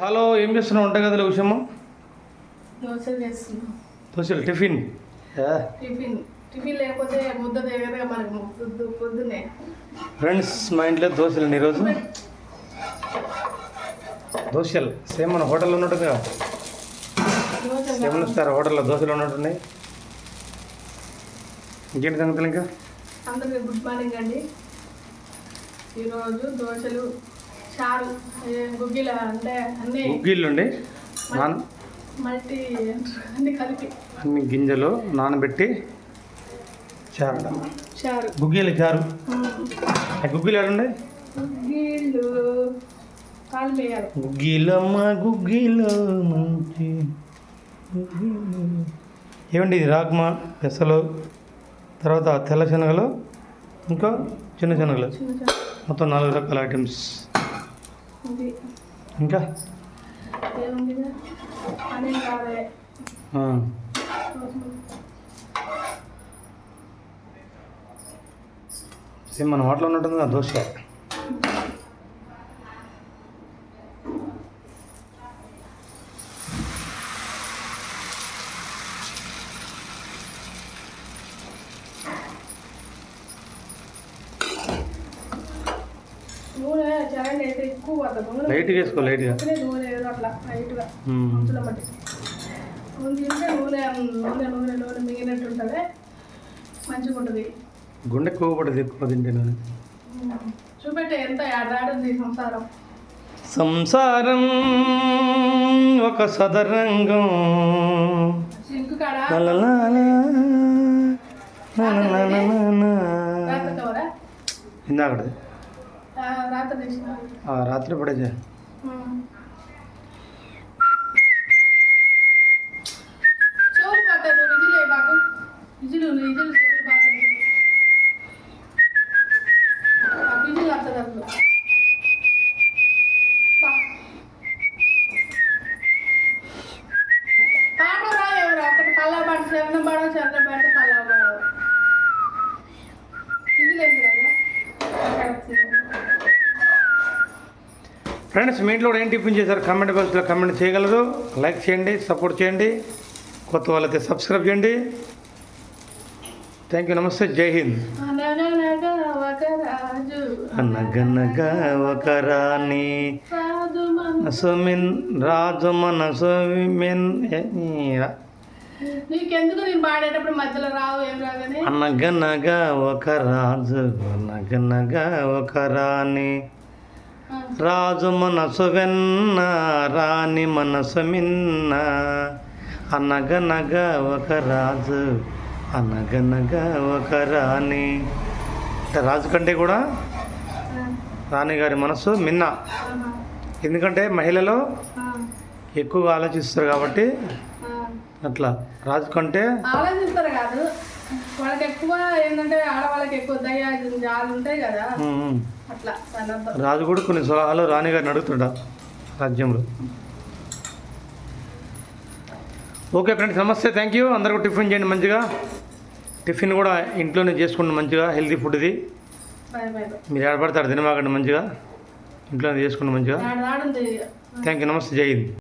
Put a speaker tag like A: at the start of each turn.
A: Hello, ఏం చేస్తున్నావు వంట గదిలో విషయము?
B: దోశలు చేస్తున్నాం.
A: దోశలు టిఫిన్
B: టిఫిన్ లేకపోతే ముద్ద దగ్గరగా మనకు పొద్దున్నే.
A: ఫ్రెండ్స్, మా ఇంట్లో దోశలు ఈరోజు. దోశలు సేమ్ మన హోటల్లో ఉన్నట్టుగా, సెవెన్ స్టార్ హోటల్లో దోశలు ఉన్నట్టున్నాయి. ఇంకేంటి సంగతులు? ఇంకా
B: అందరికీ గుడ్ మార్నింగ్ అండి. ఈరోజు దోశలు, చారు, గుగ్గిల అంటే అన్నీ
A: గుగ్గిళ్ళు ఉండి
B: మల్టీ అన్ని కలిపి
A: అన్ని గింజలు నానబెట్టి
B: చారు,
A: గుగ్గిలు చారు. గుగ్గిలు ఆడండి.
B: గుగ్గిళ్ళు కాలు వేయాలి.
A: గుగ్గిలమ్మ గుగ్గిలో మంచి ఏమండి ఇది? రాగ్మా, పెసలు, తర్వాత తెల్ల శనగలు, ఇంకా చిన్న శనగలు, మొత్తం 4 రకాల ఐటమ్స్. ఇంకా సేమ్ మన హోటల్లో ఉన్నట్టుంది ఆ దోశ.
B: నూనె చరండి అయితే ఎక్కువ పడుతుంది.
A: లైట్గా వేసుకో, లైట్గా
B: నూనె అట్లా లైట్గా అంచుల మట్టి ఉంటే నూనె నూనె నూనె నూనె మిగిలినట్టు ఉంటుంది, మంచిగా ఉంటుంది.
A: గుండె కోపడుతుంది ఎక్కువ తింటే. నేను
B: చూపెట్టే ఎంత ఆడాడుంది సంసారం.
A: సంసారం ఒక సదరంగం.
B: సింకు కాడ
A: ఇందాకది రాత్రి పడేది.
B: చెవులు పోతాయి. నువ్వు విజిలే మాకు విజిలు చెవులు పోతాయి. విజిల్ వస్తుంది అసలు. పాడరా ఎవరు అక్కడికి పల్లా పాడు, చరణం పాడో, చరణం పాడితే పల్లా పాడో. విజిల్ ఏంటి కదా.
A: ఫ్రెండ్స్, మీ ఇంట్లో కూడా ఏం టిఫిన్ చేశారు? కామెంట్ బాక్స్లో కామెంట్ చేయగలరు. లైక్ చేయండి, సపోర్ట్ చేయండి. కొత్త వాళ్ళైతే సబ్స్క్రైబ్ చేయండి. Thank you. నమస్తే, జై హింద్. అనగనగా ఒక రాణి రాజు మన సోమిన్.
B: నీకెందుకు నేను పాడేటప్పుడు మధ్యలో రావు ఏం రాగానే.
A: అనగనగా ఒక రాజు, అనగనగా ఒక రాణి, రాజు మనసు వెన్న, రాణి మనసు మిన్న. అనగనగా ఒక రాజు, అనగనగా ఒక రాణి. అంటే రాజు కంటే కూడా రాణి గారి మనసు మిన్న. ఎందుకంటే మహిళలు ఎక్కువగా ఆలోచిస్తారు కాబట్టి అట్లా. రాజు కంటే
B: ఆలోచిస్తారు కాదు, వాళ్ళకి ఎక్కువ ఏంటంటే ఆడవాళ్ళకి ఎక్కువ దయ్యాలు ఉంటాయి కదా, అట్లా.
A: రాజు కూడా కొన్ని సలహాలు రాణి గారిని అడుగుతుంటా రాజ్యంలో. ఓకే ఫ్రెండ్స్, నమస్తే, థ్యాంక్ యూ. అందరికీ టిఫిన్ చేయండి మంచిగా. టిఫిన్ కూడా ఇంట్లోనే చేసుకోండి మంచిగా, హెల్తీ ఫుడ్ ఇది. మీరు ఏడపడతారు తినమాకండి, మంచిగా ఇంట్లోనే చేసుకోండి మంచిగా. Thank you. నమస్తే, జై హింద్.